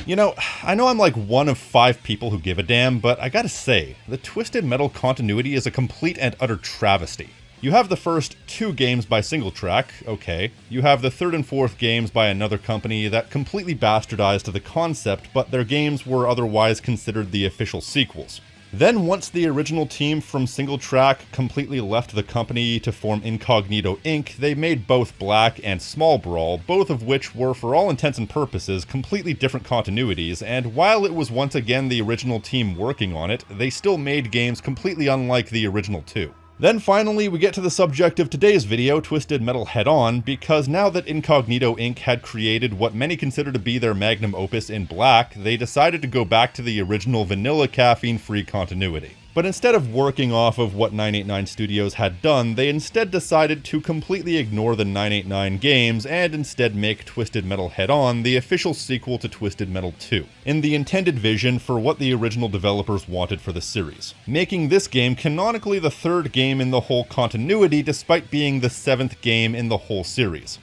You know, I know I'm like one of 5 people who give a damn, but I gotta say, the Twisted Metal continuity is a complete and utter travesty. You have the first 2 games by SingleTrack, okay. You have the 3rd and 4th games by another company that completely bastardized the concept, but their games were otherwise considered the official sequels. Then once the original team from SingleTrack completely left the company to form Incognito Inc., they made both Black and Small Brawl, both of which were for all intents and purposes completely different continuities, and while it was once again the original team working on it, they still made games completely unlike the original 2. Then finally, we get to the subject of today's video, Twisted Metal Head-On, because now that Incognito Inc. had created what many consider to be their magnum opus in Black, they decided to go back to the original vanilla caffeine-free continuity. But instead of working off of what 989 Studios had done, they instead decided to completely ignore the 989 games and instead make Twisted Metal Head-On the official sequel to Twisted Metal 2, in the intended vision for what the original developers wanted for the series, making this game canonically the 3rd game in the whole continuity despite being the 7th game in the whole series.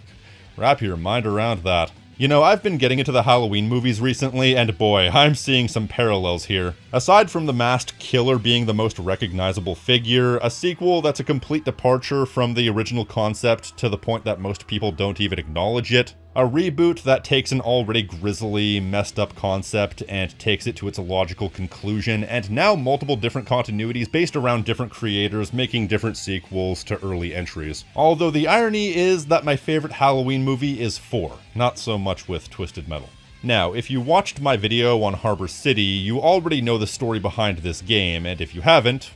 Wrap your mind around that. You know, I've been getting into the Halloween movies recently, and boy, I'm seeing some parallels here. Aside from the masked killer being the most recognizable figure, a sequel that's a complete departure from the original concept to the point that most people don't even acknowledge it, a reboot that takes an already grisly, messed up concept and takes it to its logical conclusion, and now multiple different continuities based around different creators making different sequels to early entries. Although the irony is that my favorite Halloween movie is 4, not so much with Twisted Metal. Now, if you watched my video on Harbor City, you already know the story behind this game, and if you haven't,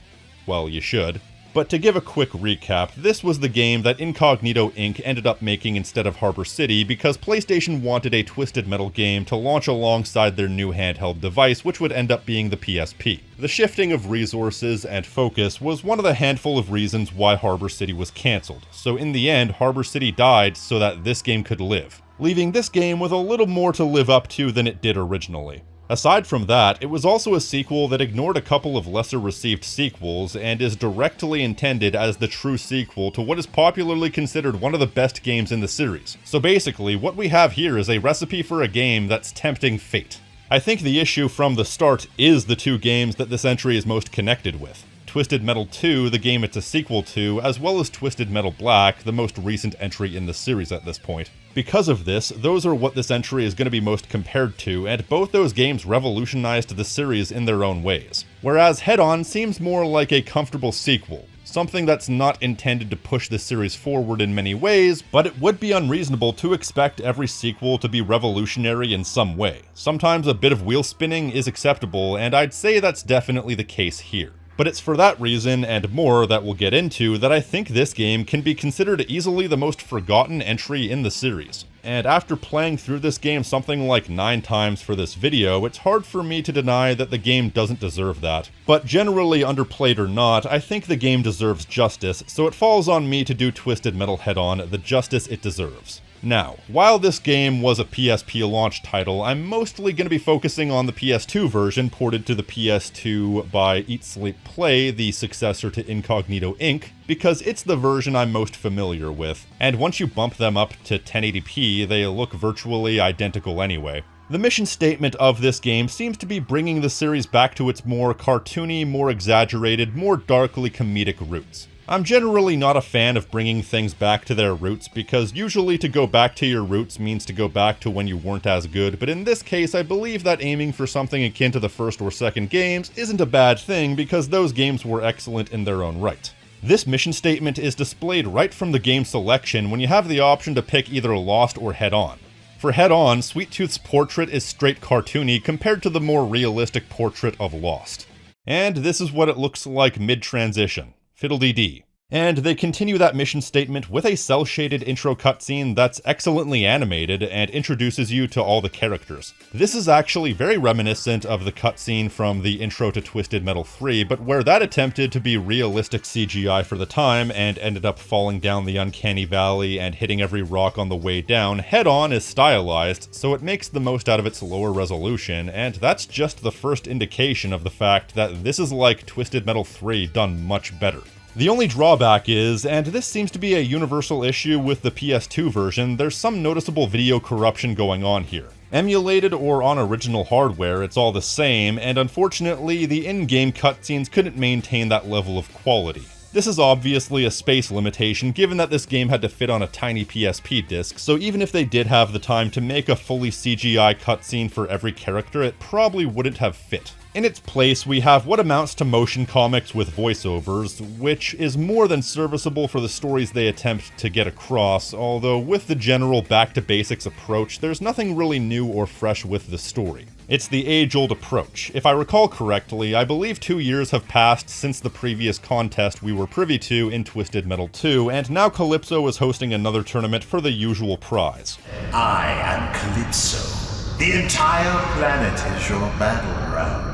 well, you should. But to give a quick recap, this was the game that Incognito Inc. ended up making instead of Harbor City because PlayStation wanted a Twisted Metal game to launch alongside their new handheld device, which would end up being the PSP. The shifting of resources and focus was one of the handful of reasons why Harbor City was cancelled, so in the end, Harbor City died so that this game could live, leaving this game with a little more to live up to than it did originally. Aside from that, it was also a sequel that ignored a couple of lesser received sequels and is directly intended as the true sequel to what is popularly considered one of the best games in the series. So basically, what we have here is a recipe for a game that's tempting fate. I think the issue from the start is the 2 games that this entry is most connected with. Twisted Metal 2, the game it's a sequel to, as well as Twisted Metal Black, the most recent entry in the series at this point. Because of this, those are what this entry is going to be most compared to, and both those games revolutionized the series in their own ways. Whereas Head-On seems more like a comfortable sequel, something that's not intended to push the series forward in many ways, but it would be unreasonable to expect every sequel to be revolutionary in some way. Sometimes a bit of wheel spinning is acceptable, and I'd say that's definitely the case here. But it's for that reason, and more that we'll get into, that I think this game can be considered easily the most forgotten entry in the series. And after playing through this game something like 9 times for this video, it's hard for me to deny that the game doesn't deserve that. But generally, underplayed or not, I think the game deserves justice, so it falls on me to do Twisted Metal Head-On the justice it deserves. Now, while this game was a PSP launch title, I'm mostly going to be focusing on the PS2 version ported to the PS2 by Eat Sleep Play, the successor to Incognito Inc., because it's the version I'm most familiar with, and once you bump them up to 1080p, they look virtually identical anyway. The mission statement of this game seems to be bringing the series back to its more cartoony, more exaggerated, more darkly comedic roots. I'm generally not a fan of bringing things back to their roots because usually to go back to your roots means to go back to when you weren't as good, but in this case I believe that aiming for something akin to the first or second games isn't a bad thing because those games were excellent in their own right. This mission statement is displayed right from the game selection when you have the option to pick either Lost or Head-On. For Head-On, Sweet Tooth's portrait is straight cartoony compared to the more realistic portrait of Lost. And this is what it looks like mid-transition. Fiddle-dee-dee. And they continue that mission statement with a cel-shaded intro cutscene that's excellently animated and introduces you to all the characters. This is actually very reminiscent of the cutscene from the intro to Twisted Metal 3, but where that attempted to be realistic CGI for the time and ended up falling down the uncanny valley and hitting every rock on the way down, Head-On is stylized, so it makes the most out of its lower resolution, and that's just the first indication of the fact that this is like Twisted Metal 3 done much better. The only drawback is, and this seems to be a universal issue with the PS2 version, there's some noticeable video corruption going on here. Emulated or on original hardware, it's all the same, and unfortunately, the in-game cutscenes couldn't maintain that level of quality. This is obviously a space limitation given that this game had to fit on a tiny PSP disc, so even if they did have the time to make a fully CGI cutscene for every character, it probably wouldn't have fit. In its place, we have what amounts to motion comics with voiceovers, which is more than serviceable for the stories they attempt to get across, although with the general back-to-basics approach, there's nothing really new or fresh with the story. It's the age-old approach. If I recall correctly, I believe 2 years have passed since the previous contest we were privy to in Twisted Metal 2, and now Calypso is hosting another tournament for the usual prize. I am Calypso. The entire planet is your battleground.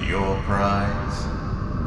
Your prize,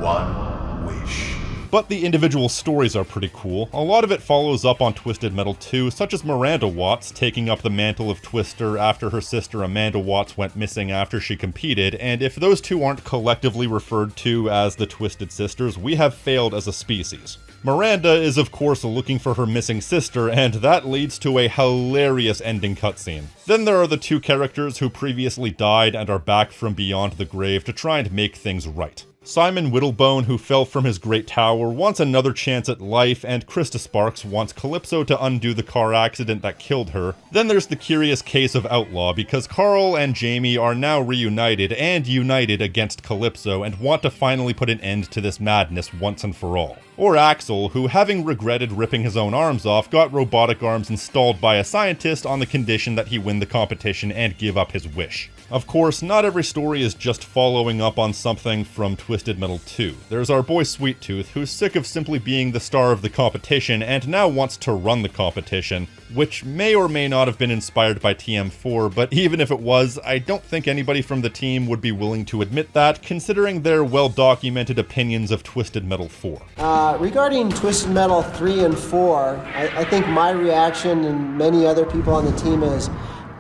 one wish. But the individual stories are pretty cool. A lot of it follows up on Twisted Metal 2, such as Miranda Watts taking up the mantle of Twister after her sister Amanda Watts went missing after she competed, and if those two aren't collectively referred to as the Twisted Sisters, we have failed as a species. Miranda is of course looking for her missing sister, and that leads to a hilarious ending cutscene. Then there are the two characters who previously died and are back from beyond the grave to try and make things right. Simon Whittlebone, who fell from his great tower, wants another chance at life, and Krista Sparks wants Calypso to undo the car accident that killed her. Then there's the curious case of Outlaw, because Carl and Jamie are now reunited and united against Calypso and want to finally put an end to this madness once and for all. Or Axel, who, having regretted ripping his own arms off, got robotic arms installed by a scientist on the condition that he win the competition and give up his wish. Of course, not every story is just following up on something from Twisted Metal 2. There's our boy Sweet Tooth, who's sick of simply being the star of the competition and now wants to run the competition, which may or may not have been inspired by TM4, but even if it was, I don't think anybody from the team would be willing to admit that, considering their well-documented opinions of Twisted Metal 4. Regarding Twisted Metal 3 and 4, I think my reaction and many other people on the team is,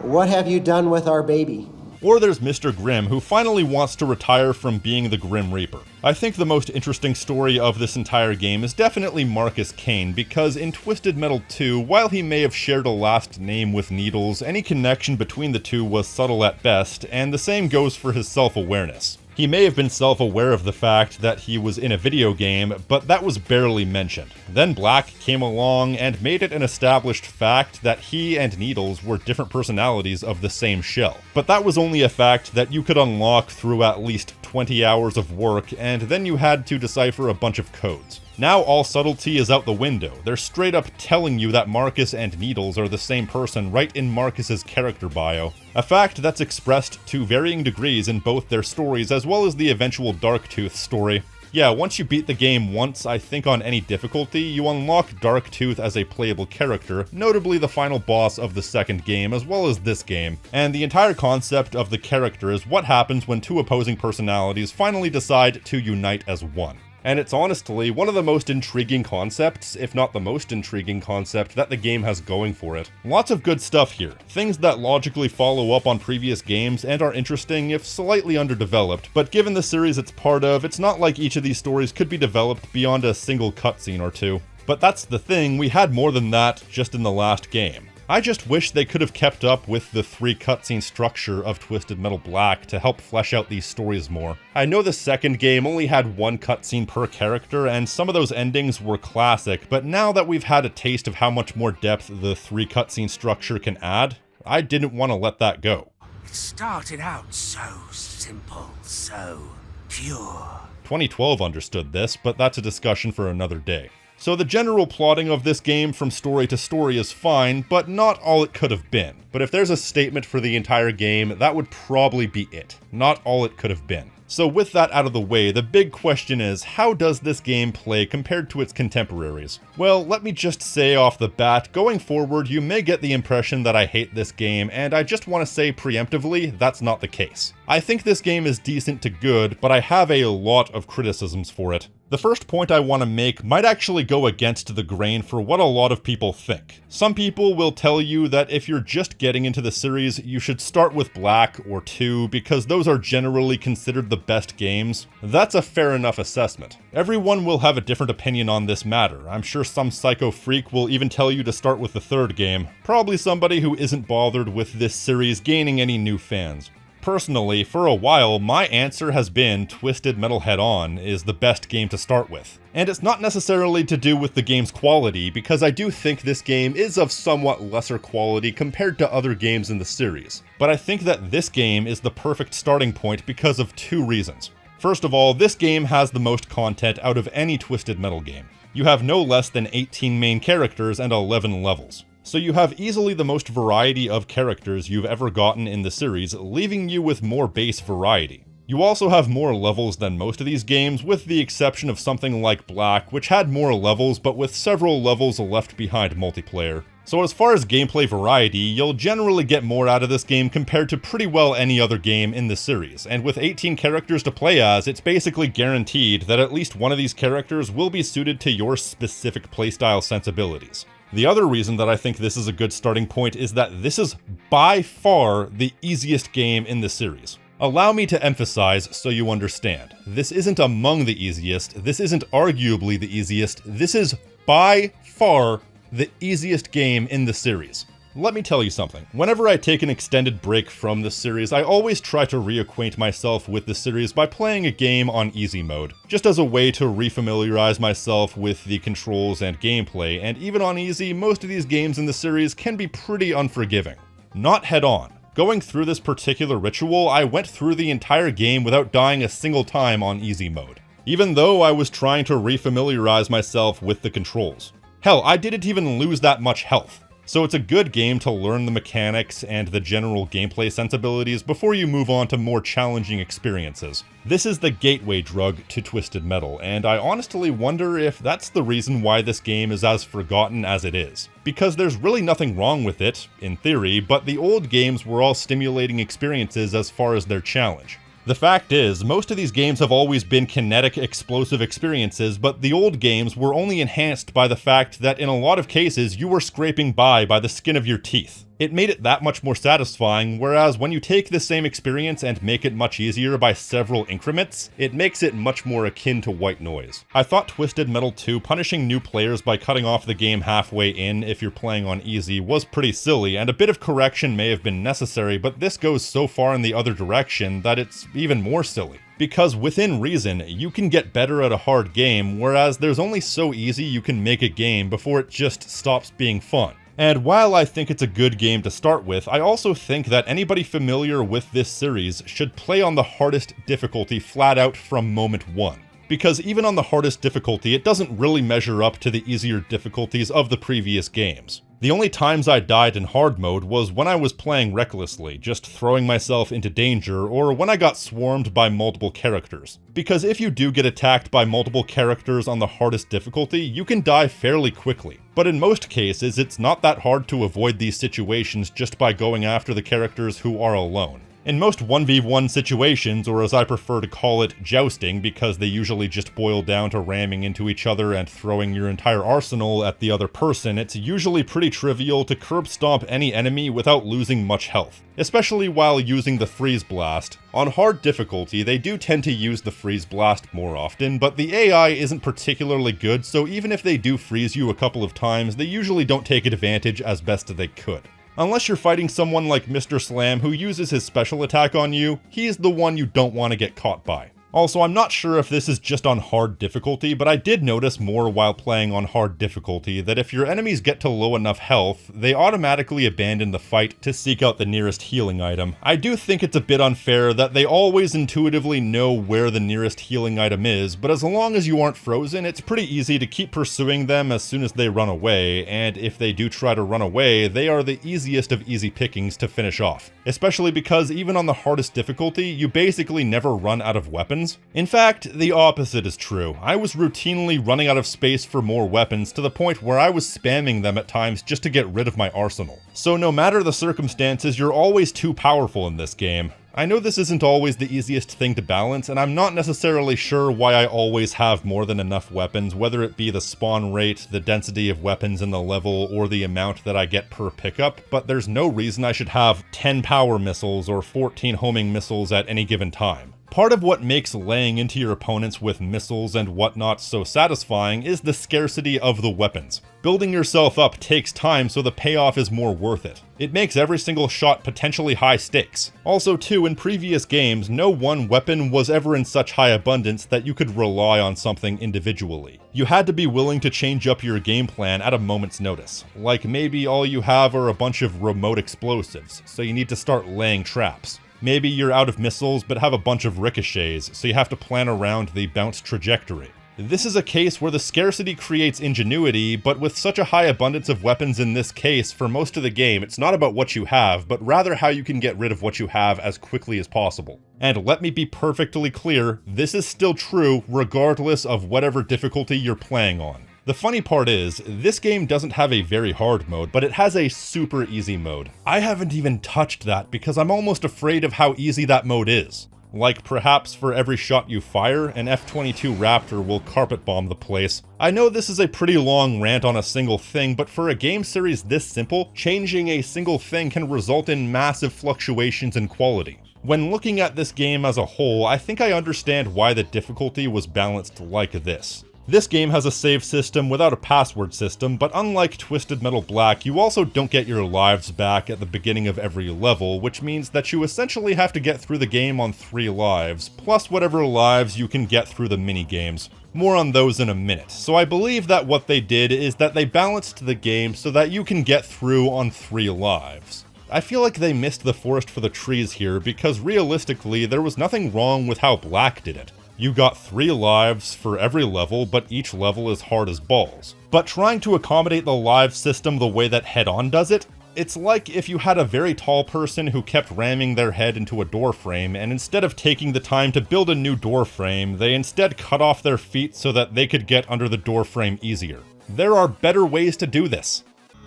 what have you done with our baby? Or there's Mr. Grimm, who finally wants to retire from being the Grim Reaper. I think the most interesting story of this entire game is definitely Marcus Kane, because in Twisted Metal 2, while he may have shared a last name with Needles, any connection between the two was subtle at best, and the same goes for his self-awareness. He may have been self-aware of the fact that he was in a video game, but that was barely mentioned. Then Black came along and made it an established fact that he and Needles were different personalities of the same shell. But that was only a fact that you could unlock through at least 20 hours of work, and then you had to decipher a bunch of codes. Now all subtlety is out the window. They're straight up telling you that Marcus and Needles are the same person right in Marcus's character bio. A fact that's expressed to varying degrees in both their stories as well as the eventual Darktooth story. Yeah, once you beat the game once, I think on any difficulty, you unlock Darktooth as a playable character, notably the final boss of the second game as well as this game. And the entire concept of the character is what happens when two opposing personalities finally decide to unite as one. And it's honestly one of the most intriguing concepts, if not the most intriguing concept, that the game has going for it. Lots of good stuff here, things that logically follow up on previous games and are interesting if slightly underdeveloped, but given the series it's part of, it's not like each of these stories could be developed beyond a single cutscene or two. But that's the thing, we had more than that just in the last game. I just wish they could have kept up with the 3 cutscene structure of Twisted Metal Black to help flesh out these stories more. I know the second game only had 1 cutscene per character, and some of those endings were classic, but now that we've had a taste of how much more depth the 3 cutscene structure can add, I didn't want to let that go. It started out so simple, so pure. 2012 understood this, but that's a discussion for another day. So the general plotting of this game from story to story is fine, but not all it could have been. But if there's a statement for the entire game, that would probably be it. Not all it could have been. So with that out of the way, the big question is, how does this game play compared to its contemporaries? Well, let me just say off the bat, going forward, you may get the impression that I hate this game, and I just want to say preemptively, that's not the case. I think this game is decent to good, but I have a lot of criticisms for it. The first point I want to make might actually go against the grain for what a lot of people think. Some people will tell you that if you're just getting into the series, you should start with Black or 2 because those are generally considered the best games. That's a fair enough assessment. Everyone will have a different opinion on this matter. I'm sure some psycho freak will even tell you to start with the third game. Probably somebody who isn't bothered with this series gaining any new fans. Personally, for a while, my answer has been Twisted Metal Head-On is the best game to start with. And it's not necessarily to do with the game's quality, because I do think this game is of somewhat lesser quality compared to other games in the series. But I think that this game is the perfect starting point because of 2 reasons. First of all, this game has the most content out of any Twisted Metal game. You have no less than 18 main characters and 11 levels. So you have easily the most variety of characters you've ever gotten in the series, leaving you with more base variety. You also have more levels than most of these games, with the exception of something like Black, which had more levels but with several levels left behind multiplayer. So as far as gameplay variety, you'll generally get more out of this game compared to pretty well any other game in the series, and with 18 characters to play as, it's basically guaranteed that at least one of these characters will be suited to your specific playstyle sensibilities. The other reason that I think this is a good starting point is that this is by far the easiest game in the series. Allow me to emphasize so you understand. This isn't among the easiest, this isn't arguably the easiest, this is by far the easiest game in the series. Let me tell you something. Whenever I take an extended break from the series, I always try to reacquaint myself with the series by playing a game on easy mode, just as a way to refamiliarize myself with the controls and gameplay, and even on easy, most of these games in the series can be pretty unforgiving. Not Head-On. Going through this particular ritual, I went through the entire game without dying a single time on easy mode, even though I was trying to refamiliarize myself with the controls. Hell, I didn't even lose that much health. So it's a good game to learn the mechanics and the general gameplay sensibilities before you move on to more challenging experiences. This is the gateway drug to Twisted Metal, and I honestly wonder if that's the reason why this game is as forgotten as it is. Because there's really nothing wrong with it, in theory, but the old games were all stimulating experiences as far as their challenge. The fact is, most of these games have always been kinetic, explosive experiences, but the old games were only enhanced by the fact that in a lot of cases you were scraping by the skin of your teeth. It made it that much more satisfying, whereas when you take the same experience and make it much easier by several increments, it makes it much more akin to white noise. I thought Twisted Metal 2 punishing new players by cutting off the game halfway in if you're playing on easy was pretty silly, and a bit of correction may have been necessary, but this goes so far in the other direction that it's even more silly. Because within reason, you can get better at a hard game, whereas there's only so easy you can make a game before it just stops being fun. And while I think it's a good game to start with, I also think that anybody familiar with this series should play on the hardest difficulty flat out from moment one. Because even on the hardest difficulty, it doesn't really measure up to the easier difficulties of the previous games. The only times I died in hard mode was when I was playing recklessly, just throwing myself into danger, or when I got swarmed by multiple characters. Because if you do get attacked by multiple characters on the hardest difficulty, you can die fairly quickly. But in most cases, it's not that hard to avoid these situations just by going after the characters who are alone. In most 1v1 situations, or as I prefer to call it, jousting, because they usually just boil down to ramming into each other and throwing your entire arsenal at the other person, it's usually pretty trivial to curb stomp any enemy without losing much health, especially while using the freeze blast. On hard difficulty, they do tend to use the freeze blast more often, but the AI isn't particularly good, so even if they do freeze you a couple of times, they usually don't take advantage as best they could. Unless you're fighting someone like Mr. Slam who uses his special attack on you, he's the one you don't want to get caught by. Also, I'm not sure if this is just on hard difficulty, but I did notice more while playing on hard difficulty that if your enemies get to low enough health, they automatically abandon the fight to seek out the nearest healing item. I do think it's a bit unfair that they always intuitively know where the nearest healing item is, but as long as you aren't frozen, it's pretty easy to keep pursuing them as soon as they run away, and if they do try to run away, they are the easiest of easy pickings to finish off. Especially because even on the hardest difficulty, you basically never run out of weapons. In fact, the opposite is true. I was routinely running out of space for more weapons to the point where I was spamming them at times just to get rid of my arsenal. So no matter the circumstances, you're always too powerful in this game. I know this isn't always the easiest thing to balance, and I'm not necessarily sure why I always have more than enough weapons, whether it be the spawn rate, the density of weapons in the level, or the amount that I get per pickup, but there's no reason I should have 10 power missiles or 14 homing missiles at any given time. Part of what makes laying into your opponents with missiles and whatnot so satisfying is the scarcity of the weapons. Building yourself up takes time, so the payoff is more worth it. It makes every single shot potentially high stakes. Also too, in previous games, no one weapon was ever in such high abundance that you could rely on something individually. You had to be willing to change up your game plan at a moment's notice. Like maybe all you have are a bunch of remote explosives, so you need to start laying traps. Maybe you're out of missiles but have a bunch of ricochets, so you have to plan around the bounce trajectory. This is a case where the scarcity creates ingenuity, but with such a high abundance of weapons in this case, for most of the game, it's not about what you have, but rather how you can get rid of what you have as quickly as possible. And let me be perfectly clear, this is still true regardless of whatever difficulty you're playing on. The funny part is, this game doesn't have a very hard mode, but it has a super easy mode. I haven't even touched that because I'm almost afraid of how easy that mode is. Like perhaps for every shot you fire, an F-22 Raptor will carpet bomb the place. I know this is a pretty long rant on a single thing, but for a game series this simple, changing a single thing can result in massive fluctuations in quality. When looking at this game as a whole, I think I understand why the difficulty was balanced like this. This game has a save system without a password system, but unlike Twisted Metal Black, you also don't get your lives back at the beginning of every level, which means that you essentially have to get through the game on 3 lives, plus whatever lives you can get through the mini-games. More on those in a minute. So I believe that what they did is that they balanced the game so that you can get through on 3 lives. I feel like they missed the forest for the trees here, because realistically, there was nothing wrong with how Black did it. You got 3 lives for every level, but each level is hard as balls. But trying to accommodate the live system the way that Head-On does it, it's like if you had a very tall person who kept ramming their head into a door frame, and instead of taking the time to build a new door frame, they instead cut off their feet so that they could get under the door frame easier. There are better ways to do this.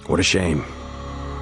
What a shame.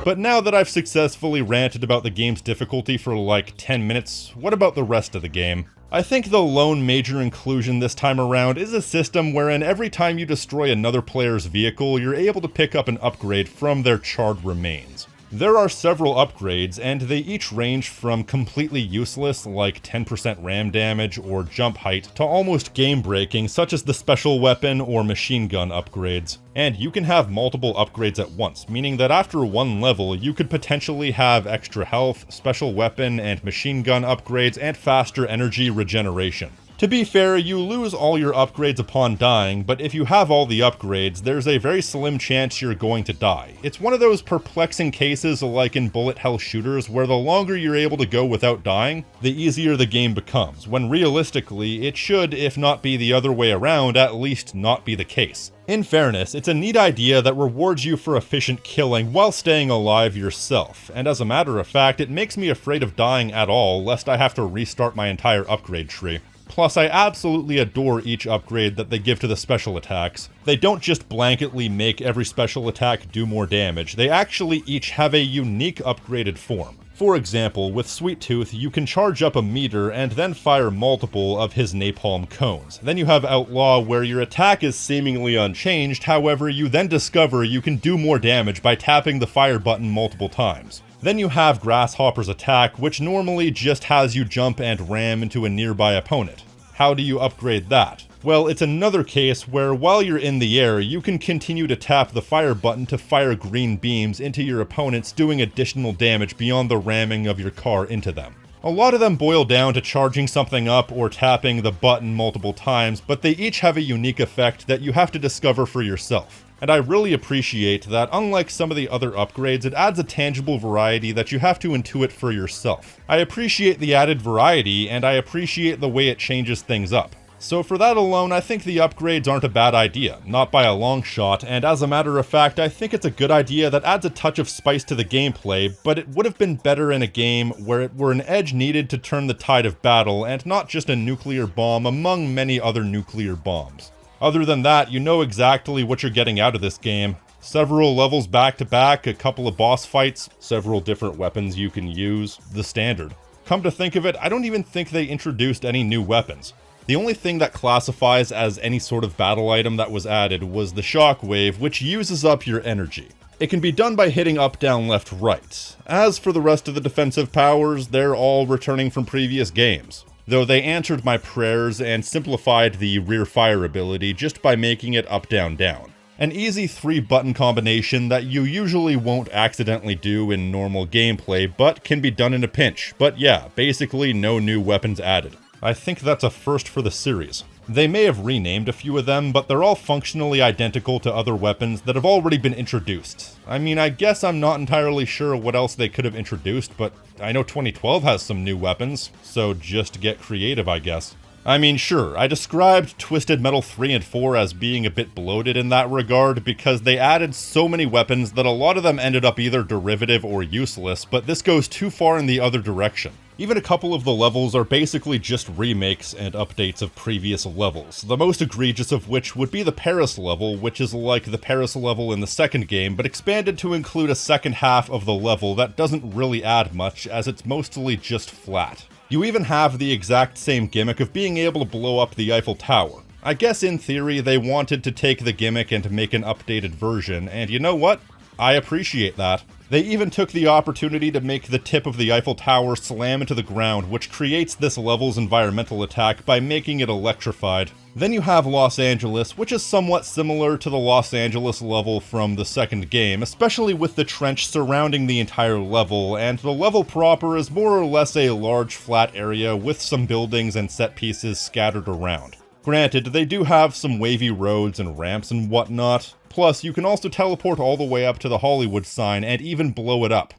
But now that I've successfully ranted about the game's difficulty for like 10 minutes, what about the rest of the game? I think the lone major inclusion this time around is a system wherein every time you destroy another player's vehicle, you're able to pick up an upgrade from their charred remains. There are several upgrades, and they each range from completely useless, like 10% ram damage or jump height, to almost game-breaking, such as the special weapon or machine gun upgrades. And you can have multiple upgrades at once, meaning that after one level, you could potentially have extra health, special weapon and machine gun upgrades, and faster energy regeneration. To be fair, you lose all your upgrades upon dying, but if you have all the upgrades, there's a very slim chance you're going to die. It's one of those perplexing cases like in bullet hell shooters where the longer you're able to go without dying, the easier the game becomes, when realistically, it should, if not be the other way around, at least not be the case. In fairness, it's a neat idea that rewards you for efficient killing while staying alive yourself, and as a matter of fact, it makes me afraid of dying at all, lest I have to restart my entire upgrade tree. Plus, I absolutely adore each upgrade that they give to the special attacks. They don't just blanketly make every special attack do more damage, they actually each have a unique upgraded form. For example, with Sweet Tooth, you can charge up a meter and then fire multiple of his napalm cones. Then you have Outlaw, where your attack is seemingly unchanged, however, you then discover you can do more damage by tapping the fire button multiple times. Then you have Grasshopper's attack, which normally just has you jump and ram into a nearby opponent. How do you upgrade that? Well, it's another case where while you're in the air, you can continue to tap the fire button to fire green beams into your opponents, doing additional damage beyond the ramming of your car into them. A lot of them boil down to charging something up or tapping the button multiple times, but they each have a unique effect that you have to discover for yourself. And I really appreciate that, unlike some of the other upgrades, it adds a tangible variety that you have to intuit for yourself. I appreciate the added variety, and I appreciate the way it changes things up. So for that alone, I think the upgrades aren't a bad idea, not by a long shot, and as a matter of fact, I think it's a good idea that adds a touch of spice to the gameplay, but it would have been better in a game where it were an edge needed to turn the tide of battle, and not just a nuclear bomb among many other nuclear bombs. Other than that, you know exactly what you're getting out of this game. Several levels back to back, a couple of boss fights, several different weapons you can use, the standard. Come to think of it, I don't even think they introduced any new weapons. The only thing that classifies as any sort of battle item that was added was the shockwave, which uses up your energy. It can be done by hitting up, down, left, right. As for the rest of the defensive powers, they're all returning from previous games, though they answered my prayers and simplified the rear fire ability just by making it up, down, down. An easy 3-button combination that you usually won't accidentally do in normal gameplay, but can be done in a pinch. But yeah, basically no new weapons added. I think that's a first for the series. They may have renamed a few of them, but they're all functionally identical to other weapons that have already been introduced. I mean, I guess I'm not entirely sure what else they could have introduced, but I know 2012 has some new weapons, so just get creative, I guess. I mean, sure, I described Twisted Metal 3 and 4 as being a bit bloated in that regard because they added so many weapons that a lot of them ended up either derivative or useless, but this goes too far in the other direction. Even a couple of the levels are basically just remakes and updates of previous levels, the most egregious of which would be the Paris level, which is like the Paris level in the second game, but expanded to include a second half of the level that doesn't really add much, as it's mostly just flat. You even have the exact same gimmick of being able to blow up the Eiffel Tower. I guess in theory they wanted to take the gimmick and make an updated version, and you know what? I appreciate that. They even took the opportunity to make the tip of the Eiffel Tower slam into the ground, which creates this level's environmental attack by making it electrified. Then you have Los Angeles, which is somewhat similar to the Los Angeles level from the second game, especially with the trench surrounding the entire level, and the level proper is more or less a large flat area with some buildings and set pieces scattered around. Granted, they do have some wavy roads and ramps and whatnot, plus you can also teleport all the way up to the Hollywood sign and even blow it up.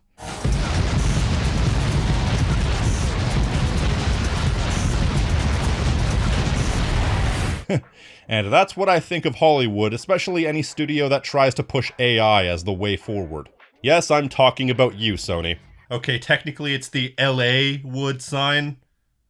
And that's what I think of Hollywood, especially any studio that tries to push AI as the way forward. Yes, I'm talking about you, Sony. Okay, technically it's the LA Wood sign,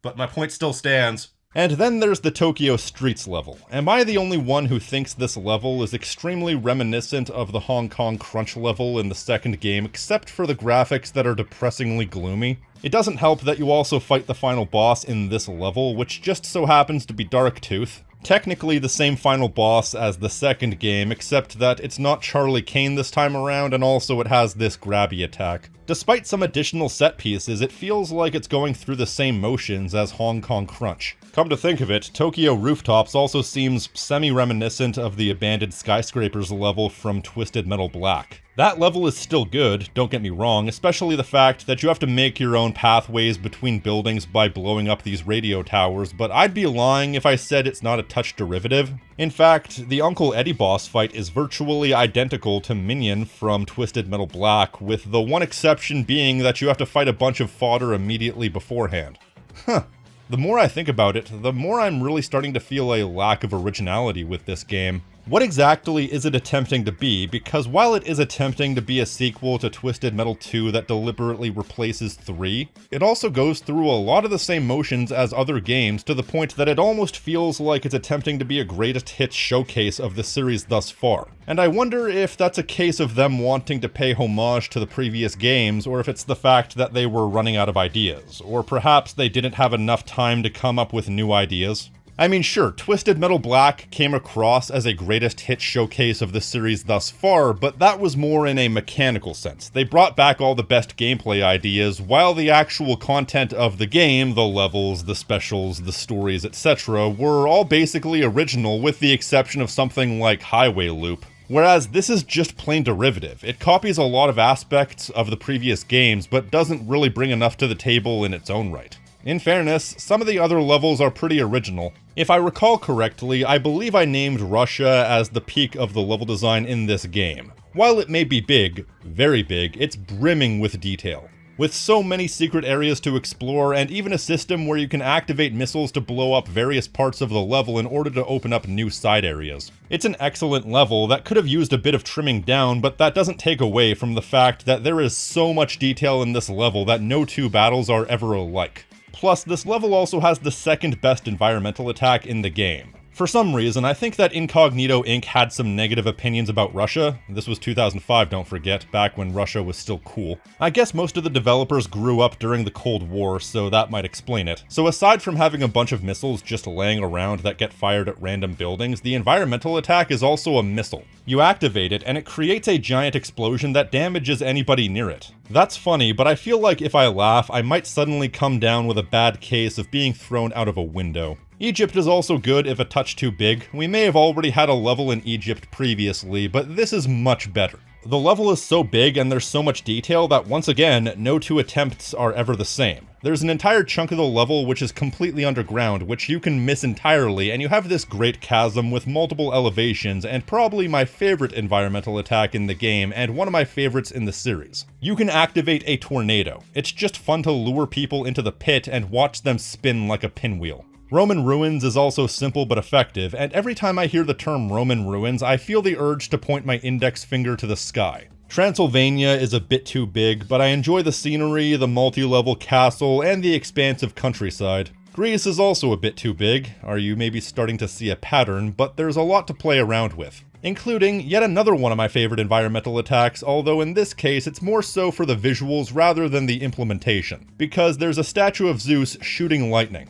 but my point still stands. And then there's the Tokyo Streets level. Am I the only one who thinks this level is extremely reminiscent of the Hong Kong Crunch level in the second game, except for the graphics that are depressingly gloomy? It doesn't help that you also fight the final boss in this level, which just so happens to be Darktooth. Technically the same final boss as the second game, except that it's not Charlie Kane this time around, and also it has this grabby attack. Despite some additional set pieces, it feels like it's going through the same motions as Hong Kong Crunch. Come to think of it, Tokyo Rooftops also seems semi-reminiscent of the abandoned skyscrapers level from Twisted Metal Black. That level is still good, don't get me wrong, especially the fact that you have to make your own pathways between buildings by blowing up these radio towers, but I'd be lying if I said it's not a touch derivative. In fact, the Uncle Eddie boss fight is virtually identical to Minion from Twisted Metal Black, with the one exception being that you have to fight a bunch of fodder immediately beforehand. Huh. The more I think about it, the more I'm really starting to feel a lack of originality with this game. What exactly is it attempting to be? Because while it is attempting to be a sequel to Twisted Metal 2 that deliberately replaces 3, it also goes through a lot of the same motions as other games to the point that it almost feels like it's attempting to be a greatest hits showcase of the series thus far. And I wonder if that's a case of them wanting to pay homage to the previous games, or if it's the fact that they were running out of ideas, or perhaps they didn't have enough time to come up with new ideas. I mean, sure, Twisted Metal Black came across as a greatest hit showcase of the series thus far, but that was more in a mechanical sense. They brought back all the best gameplay ideas, while the actual content of the game, the levels, the specials, the stories, etc., were all basically original with the exception of something like Highway Loop. Whereas this is just plain derivative. It copies a lot of aspects of the previous games, but doesn't really bring enough to the table in its own right. In fairness, some of the other levels are pretty original. If I recall correctly, I believe I named Russia as the peak of the level design in this game. While it may be big, very big, it's brimming with detail. With so many secret areas to explore, and even a system where you can activate missiles to blow up various parts of the level in order to open up new side areas. It's an excellent level that could have used a bit of trimming down, but that doesn't take away from the fact that there is so much detail in this level that no two battles are ever alike. Plus, this level also has the second best environmental attack in the game. For some reason, I think that Incognito Inc. had some negative opinions about Russia. This was 2005, don't forget, back when Russia was still cool. I guess most of the developers grew up during the Cold War, so that might explain it. So aside from having a bunch of missiles just laying around that get fired at random buildings, the environmental attack is also a missile. You activate it, and it creates a giant explosion that damages anybody near it. That's funny, but I feel like if I laugh, I might suddenly come down with a bad case of being thrown out of a window. Egypt is also good if a touch too big. We may have already had a level in Egypt previously, but this is much better. The level is so big and there's so much detail that once again, no two attempts are ever the same. There's an entire chunk of the level which is completely underground, which you can miss entirely, and you have this great chasm with multiple elevations, and probably my favorite environmental attack in the game, and one of my favorites in the series. You can activate a tornado. It's just fun to lure people into the pit and watch them spin like a pinwheel. Roman ruins is also simple but effective, and every time I hear the term Roman ruins, I feel the urge to point my index finger to the sky. Transylvania is a bit too big, but I enjoy the scenery, the multi-level castle, and the expansive countryside. Greece is also a bit too big. Are you maybe starting to see a pattern? But there's a lot to play around with. Including yet another one of my favorite environmental attacks, although in this case it's more so for the visuals rather than the implementation, because there's a statue of Zeus shooting lightning.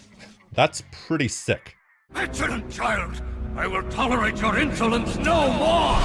That's pretty sick. Petulant child! I will tolerate your insolence no more!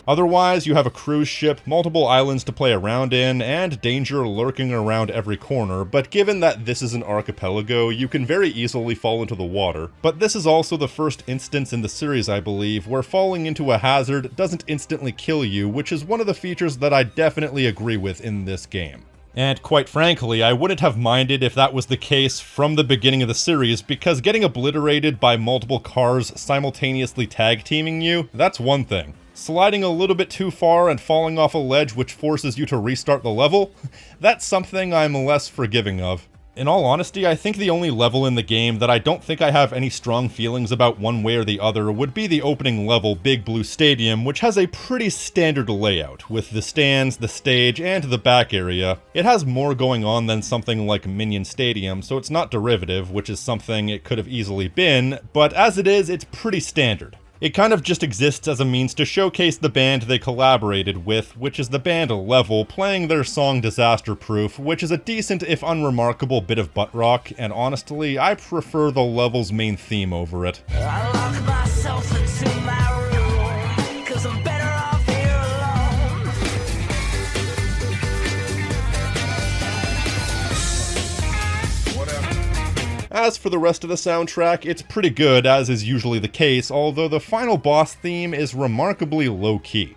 Otherwise, you have a cruise ship, multiple islands to play around in, and danger lurking around every corner, but given that this is an archipelago, you can very easily fall into the water. But this is also the first instance in the series, I believe, where falling into a hazard doesn't instantly kill you, which is one of the features that I definitely agree with in this game. And quite frankly, I wouldn't have minded if that was the case from the beginning of the series, because getting obliterated by multiple cars simultaneously tag teaming you, that's one thing. Sliding a little bit too far and falling off a ledge which forces you to restart the level, that's something I'm less forgiving of. In all honesty, I think the only level in the game that I don't think I have any strong feelings about one way or the other would be the opening level, Big Blue Stadium, which has a pretty standard layout, with the stands, the stage, and the back area. It has more going on than something like Minion Stadium, so it's not derivative, which is something it could have easily been, but as it is, it's pretty standard. It kind of just exists as a means to showcase the band they collaborated with, which is the band Level, playing their song Disaster Proof, which is a decent if unremarkable bit of butt rock, and honestly, I prefer the Level's main theme over it. I lock myself into my room, 'cause I'm better off here alone. As for the rest of the soundtrack, it's pretty good, as is usually the case, although the final boss theme is remarkably low-key.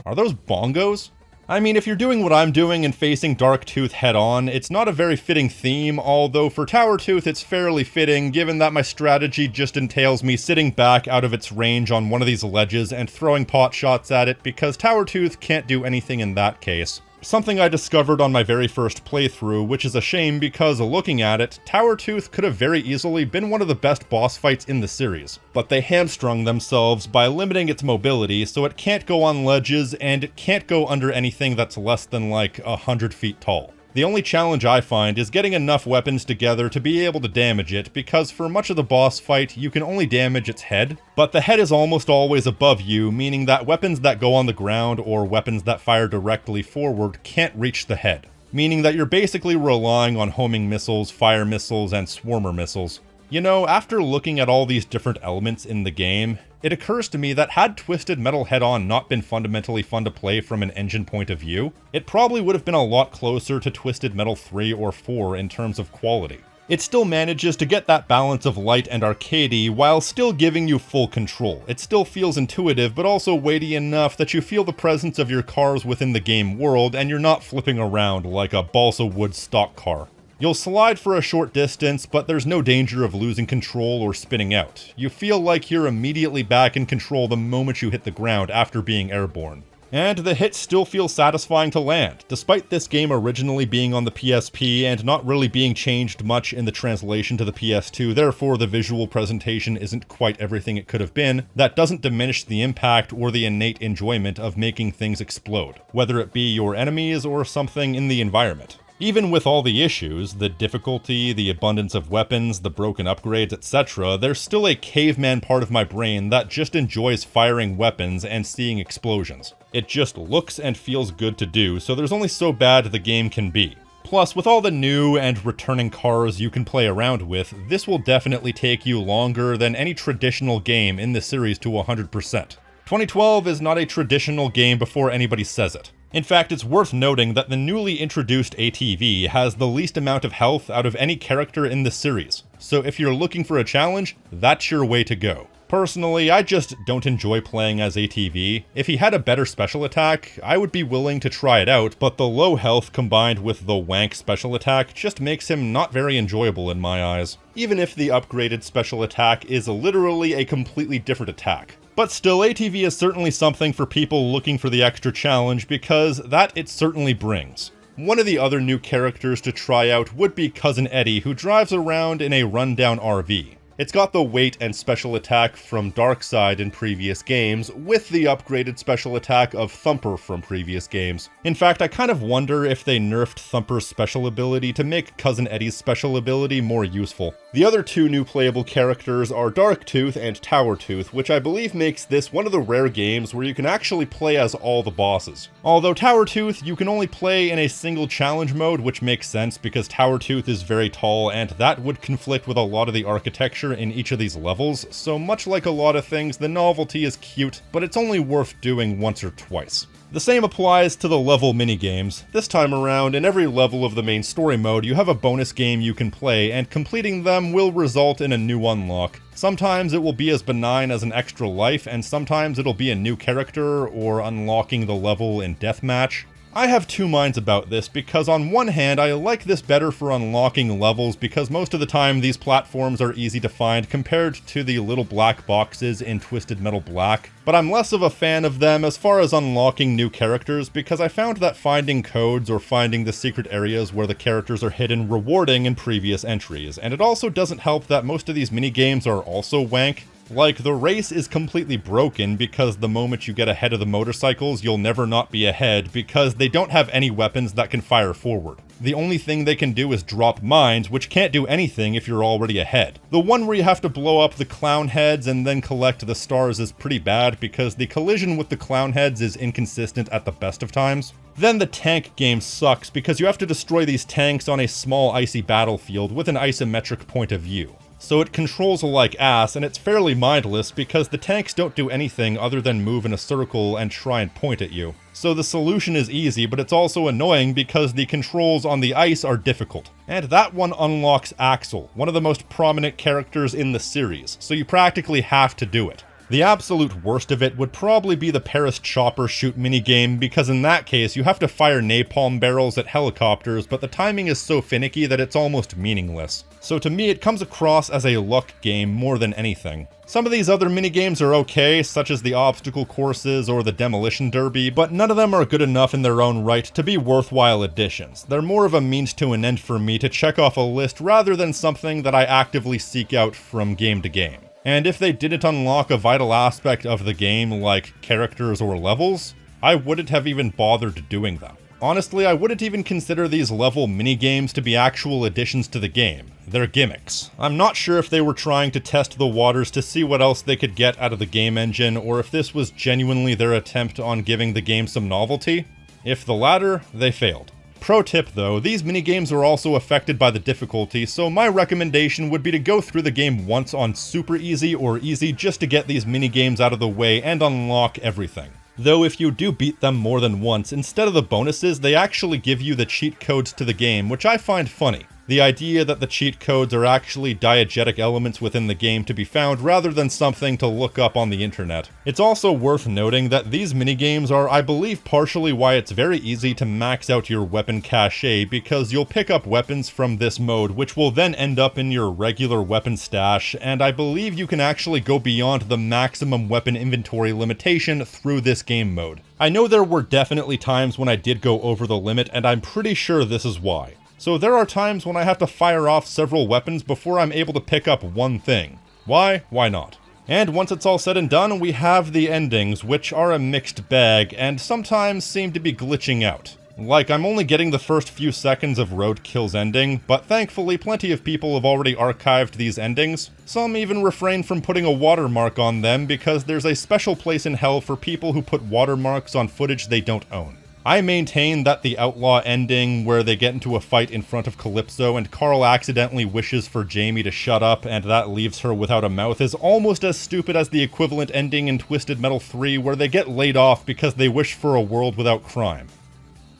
Are those bongos? I mean, if you're doing what I'm doing and facing Darktooth head-on, it's not a very fitting theme, although for Towertooth it's fairly fitting, given that my strategy just entails me sitting back out of its range on one of these ledges and throwing pot shots at it, because Towertooth can't do anything in that case. Something I discovered on my very first playthrough, which is a shame because looking at it, Towertooth could have very easily been one of the best boss fights in the series. But they hamstrung themselves by limiting its mobility, so it can't go on ledges and it can't go under anything that's less than like 100 feet tall. The only challenge I find is getting enough weapons together to be able to damage it, because for much of the boss fight, you can only damage its head, but the head is almost always above you, meaning that weapons that go on the ground or weapons that fire directly forward can't reach the head, meaning that you're basically relying on homing missiles, fire missiles, and swarmer missiles. You know, after looking at all these different elements in the game, it occurs to me that had Twisted Metal Head-On not been fundamentally fun to play from an engine point of view, it probably would have been a lot closer to Twisted Metal 3 or 4 in terms of quality. It still manages to get that balance of light and arcadey while still giving you full control. It still feels intuitive, but also weighty enough that you feel the presence of your cars within the game world and you're not flipping around like a balsa wood stock car. You'll slide for a short distance, but there's no danger of losing control or spinning out. You feel like you're immediately back in control the moment you hit the ground after being airborne. And the hits still feel satisfying to land, despite this game originally being on the PSP and not really being changed much in the translation to the PS2, therefore the visual presentation isn't quite everything it could have been. That doesn't diminish the impact or the innate enjoyment of making things explode, whether it be your enemies or something in the environment. Even with all the issues, the difficulty, the abundance of weapons, the broken upgrades, etc., there's still a caveman part of my brain that just enjoys firing weapons and seeing explosions. It just looks and feels good to do, so there's only so bad the game can be. Plus, with all the new and returning cars you can play around with, this will definitely take you longer than any traditional game in the series to 100%. 2012 is not a traditional game before anybody says it. In fact, it's worth noting that the newly introduced ATV has the least amount of health out of any character in the series, so if you're looking for a challenge, that's your way to go. Personally, I just don't enjoy playing as ATV. If he had a better special attack, I would be willing to try it out, but the low health combined with the wank special attack just makes him not very enjoyable in my eyes. Even if the upgraded special attack is literally a completely different attack. But still, ATV is certainly something for people looking for the extra challenge because that it certainly brings. One of the other new characters to try out would be Cousin Eddie, who drives around in a rundown RV. It's got the weight and special attack from Darkseid in previous games, with the upgraded special attack of Thumper from previous games. In fact, I kind of wonder if they nerfed Thumper's special ability to make Cousin Eddie's special ability more useful. The other two new playable characters are Darktooth and Towertooth, which I believe makes this one of the rare games where you can actually play as all the bosses. Although Towertooth, you can only play in a single challenge mode, which makes sense because Towertooth is very tall and that would conflict with a lot of the architecture in each of these levels, so much like a lot of things, the novelty is cute, but it's only worth doing once or twice. The same applies to the level minigames. This time around, in every level of the main story mode, you have a bonus game you can play, and completing them will result in a new unlock. Sometimes it will be as benign as an extra life, and sometimes it'll be a new character, or unlocking the level in Deathmatch. I have two minds about this because on one hand I like this better for unlocking levels because most of the time these platforms are easy to find compared to the little black boxes in Twisted Metal Black, but I'm less of a fan of them as far as unlocking new characters because I found that finding codes or finding the secret areas where the characters are hidden rewarding in previous entries, and it also doesn't help that most of these minigames are also wank. Like, the race is completely broken because the moment you get ahead of the motorcycles, you'll never not be ahead because they don't have any weapons that can fire forward. The only thing they can do is drop mines, which can't do anything if you're already ahead. The one where you have to blow up the clown heads and then collect the stars is pretty bad because the collision with the clown heads is inconsistent at the best of times. Then the tank game sucks because you have to destroy these tanks on a small icy battlefield with an isometric point of view. So it controls like ass, and it's fairly mindless because the tanks don't do anything other than move in a circle and try and point at you. So the solution is easy, but it's also annoying because the controls on the ice are difficult. And that one unlocks Axel, one of the most prominent characters in the series, so you practically have to do it. The absolute worst of it would probably be the Paris Chopper Shoot minigame, because in that case you have to fire napalm barrels at helicopters, but the timing is so finicky that it's almost meaningless. So to me it comes across as a luck game more than anything. Some of these other minigames are okay, such as the obstacle courses or the demolition derby, but none of them are good enough in their own right to be worthwhile additions. They're more of a means to an end for me to check off a list rather than something that I actively seek out from game to game. And if they didn't unlock a vital aspect of the game like characters or levels, I wouldn't have even bothered doing them. Honestly, I wouldn't even consider these level minigames to be actual additions to the game. They're gimmicks. I'm not sure if they were trying to test the waters to see what else they could get out of the game engine, or if this was genuinely their attempt on giving the game some novelty. If the latter, they failed. Pro tip though, these minigames are also affected by the difficulty, so my recommendation would be to go through the game once on super easy or easy just to get these minigames out of the way and unlock everything. Though if you do beat them more than once, instead of the bonuses, they actually give you the cheat codes to the game, which I find funny. The idea that the cheat codes are actually diegetic elements within the game to be found rather than something to look up on the internet. It's also worth noting that these minigames are, I believe, partially why it's very easy to max out your weapon cache, because you'll pick up weapons from this mode which will then end up in your regular weapon stash, and I believe you can actually go beyond the maximum weapon inventory limitation through this game mode. I know there were definitely times when I did go over the limit, and I'm pretty sure this is why. So there are times when I have to fire off several weapons before I'm able to pick up one thing. Why? Why not? And once it's all said and done, we have the endings, which are a mixed bag, and sometimes seem to be glitching out. Like, I'm only getting the first few seconds of Roadkill's ending, but thankfully plenty of people have already archived these endings. Some even refrain from putting a watermark on them because there's a special place in hell for people who put watermarks on footage they don't own. I maintain that the Outlaw ending, where they get into a fight in front of Calypso and Carl accidentally wishes for Jamie to shut up and that leaves her without a mouth, is almost as stupid as the equivalent ending in Twisted Metal 3 where they get laid off because they wish for a world without crime.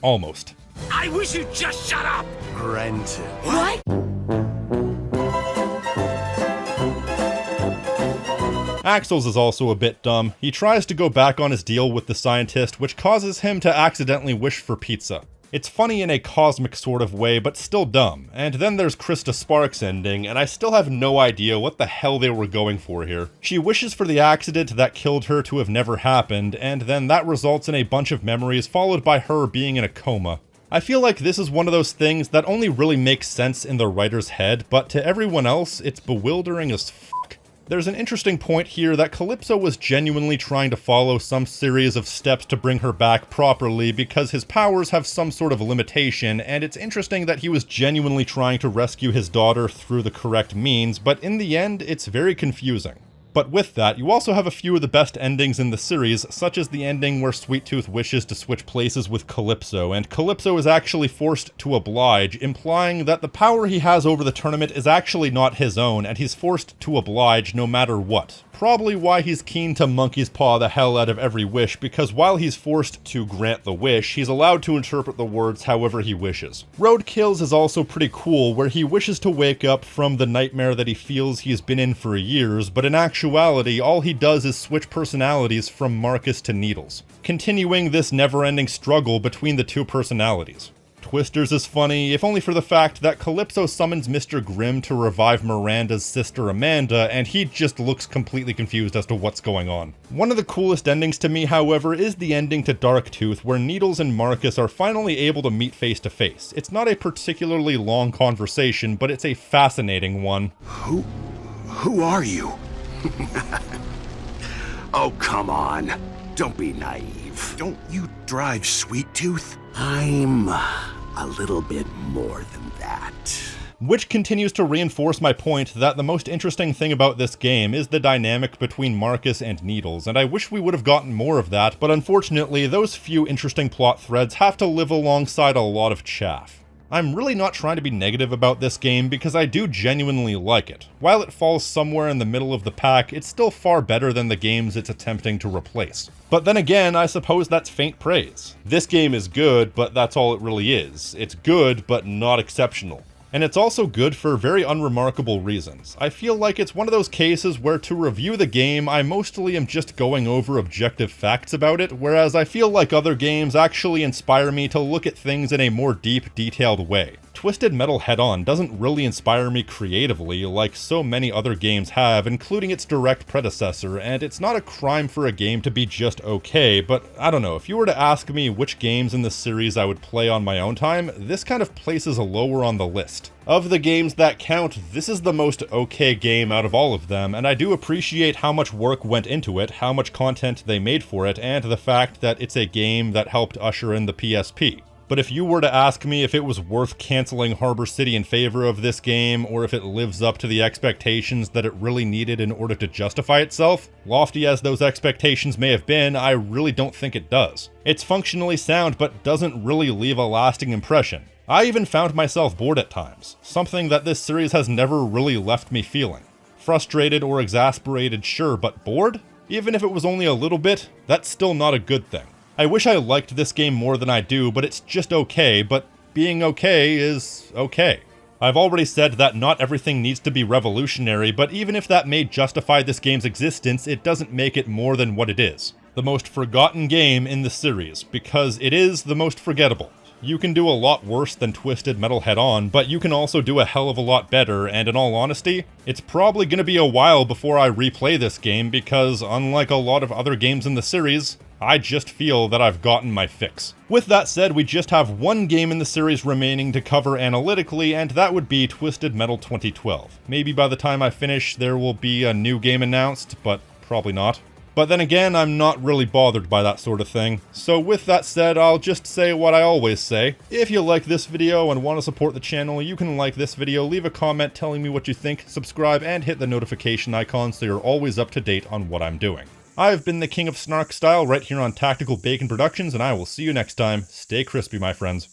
Almost. I wish you'd just shut up! Granted. What? Axel's is also a bit dumb. He tries to go back on his deal with the scientist, which causes him to accidentally wish for pizza. It's funny in a cosmic sort of way, but still dumb. And then there's Krista Sparks' ending, and I still have no idea what the hell they were going for here. She wishes for the accident that killed her to have never happened, and then that results in a bunch of memories followed by her being in a coma. I feel like this is one of those things that only really makes sense in the writer's head, but to everyone else, it's bewildering as fuck. There's an interesting point here that Calypso was genuinely trying to follow some series of steps to bring her back properly because his powers have some sort of limitation, and it's interesting that he was genuinely trying to rescue his daughter through the correct means, but in the end, it's very confusing. But with that, you also have a few of the best endings in the series, such as the ending where Sweet Tooth wishes to switch places with Calypso, and Calypso is actually forced to oblige, implying that the power he has over the tournament is actually not his own, and he's forced to oblige no matter what. Probably why he's keen to monkey's paw the hell out of every wish, because while he's forced to grant the wish, he's allowed to interpret the words however he wishes. Roadkill's is also pretty cool, where he wishes to wake up from the nightmare that he feels he's been in for years, but in actuality, all he does is switch personalities from Marcus to Needles, continuing this never-ending struggle between the two personalities. Twisters is funny, if only for the fact that Calypso summons Mr. Grimm to revive Miranda's sister Amanda, and he just looks completely confused as to what's going on. One of the coolest endings to me, however, is the ending to Darktooth, where Needles and Marcus are finally able to meet face to face. It's not a particularly long conversation, but it's a fascinating one. Who are you? Oh, come on. Don't be naive. Don't you drive Sweet Tooth? I'm a little bit more than that. Which continues to reinforce my point that the most interesting thing about this game is the dynamic between Marcus and Needles, and I wish we would have gotten more of that, but unfortunately those few interesting plot threads have to live alongside a lot of chaff. I'm really not trying to be negative about this game because I do genuinely like it. While it falls somewhere in the middle of the pack, it's still far better than the games it's attempting to replace. But then again, I suppose that's faint praise. This game is good, but that's all it really is. It's good, but not exceptional. And it's also good for very unremarkable reasons. I feel like it's one of those cases where to review the game, I mostly am just going over objective facts about it, whereas I feel like other games actually inspire me to look at things in a more deep, detailed way. Twisted Metal Head-On doesn't really inspire me creatively like so many other games have, including its direct predecessor, and it's not a crime for a game to be just okay, but I don't know, if you were to ask me which games in the series I would play on my own time, this kind of places lower on the list. Of the games that count, this is the most okay game out of all of them, and I do appreciate how much work went into it, how much content they made for it, and the fact that it's a game that helped usher in the PSP. But if you were to ask me if it was worth canceling Harbor City in favor of this game, or if it lives up to the expectations that it really needed in order to justify itself, lofty as those expectations may have been, I really don't think it does. It's functionally sound, but doesn't really leave a lasting impression. I even found myself bored at times, something that this series has never really left me feeling. Frustrated or exasperated, sure, but bored? Even if it was only a little bit, that's still not a good thing. I wish I liked this game more than I do, but it's just okay, but being okay is okay. I've already said that not everything needs to be revolutionary, but even if that may justify this game's existence, it doesn't make it more than what it is. The most forgotten game in the series, because it is the most forgettable. You can do a lot worse than Twisted Metal Head-On, but you can also do a hell of a lot better, and in all honesty, it's probably gonna be a while before I replay this game because, unlike a lot of other games in the series, I just feel that I've gotten my fix. With that said, we just have one game in the series remaining to cover analytically, and that would be Twisted Metal 2012. Maybe by the time I finish, there will be a new game announced, but probably not. But then again, I'm not really bothered by that sort of thing. So with that said, I'll just say what I always say. If you like this video and want to support the channel, you can like this video, leave a comment telling me what you think, subscribe, and hit the notification icon so you're always up to date on what I'm doing. I've been the King of Snark Style right here on Tactical Bacon Productions, and I will see you next time. Stay crispy, my friends.